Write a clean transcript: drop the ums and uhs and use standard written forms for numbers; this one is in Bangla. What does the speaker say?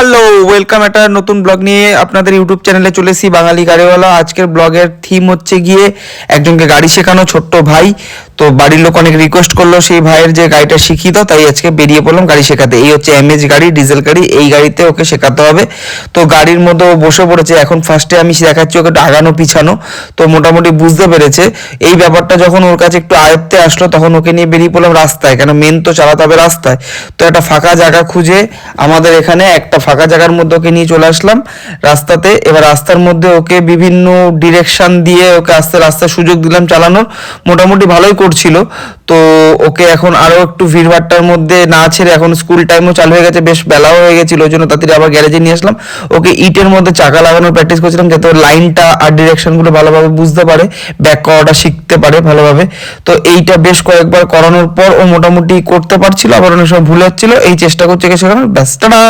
হ্যালো, ওয়েলকাম একটা নতুন ব্লগ নিয়ে আপনাদের ইউটিউব চ্যানেলে চলে এসেছি বাঙালি গাড়িওয়ালা। আজকের ব্লগের থিম হচ্ছে গিয়ে একজনকে গাড়ি শেখানো, ছোট্ট ভাই। তো বাড়ির লোক অনেক রিকোয়েস্ট করলো সেই ভাইয়ের যে গাড়িটা শিখিয়ে দাও, তাই আজকে বেরিয়ে পড়লাম গাড়ি শেখাতে। এই হচ্ছে এমএজ গাড়ি, ডিজেল গাড়ি, এই গাড়িতে ওকে শেখাতে হবে। তো গাড়ির মধ্যে ও বসে পড়েছে। এখন ফার্স্টে আমি দেখাচ্ছি ওকে একটু আগানো পিছানো, তো মোটামুটি বুঝতে পেরেছে। এই ব্যাপারটা যখন ওর কাছে একটু আয়ত্তে আসলো, তখন ওকে নিয়ে বেরিয়ে পড়লাম রাস্তায়, কেন মেন তো চালাতে হবে রাস্তায়। তো একটা ফাঁকা জায়গা খুঁজে আমাদের এখানে একটা ফাঁকা জায়গার মধ্যে ওকে নিয়ে চলে আসলাম রাস্তাতে। এবার রাস্তার মধ্যে ওকে বিভিন্ন ডিরেকশন দিয়ে ওকে আস্তে রাস্তার সুযোগ দিলাম চালানোর। মোটামুটি ভালোই করছিল। তো ওকে এখন আরো একটু ভিড়ভাট্টার মধ্যে না ছেড়ে, এখন স্কুল টাইমও চালু হয়ে গেছে, বেশ বেলাও হয়ে গেছিল, ওই জন্য তাড়াতাড়ি আবার গ্যারেজে নিয়ে আসলাম। ওকে ইটের মধ্যে চাকা লাগানোর প্র্যাকটিস করছিলাম, যাতে ওর লাইনটা আর ডিরেকশনগুলো ভালোভাবে বুঝতে পারে, ব্যাক করাটা শিখতে পারে ভালোভাবে। তো এইটা বেশ কয়েকবার করানোর পর ও মোটামুটি করতে পারছিল, আবার অনেক সময় ভুল হচ্ছিল। এই চেষ্টা করছে শেখানোর। ব্যাস, টাটা।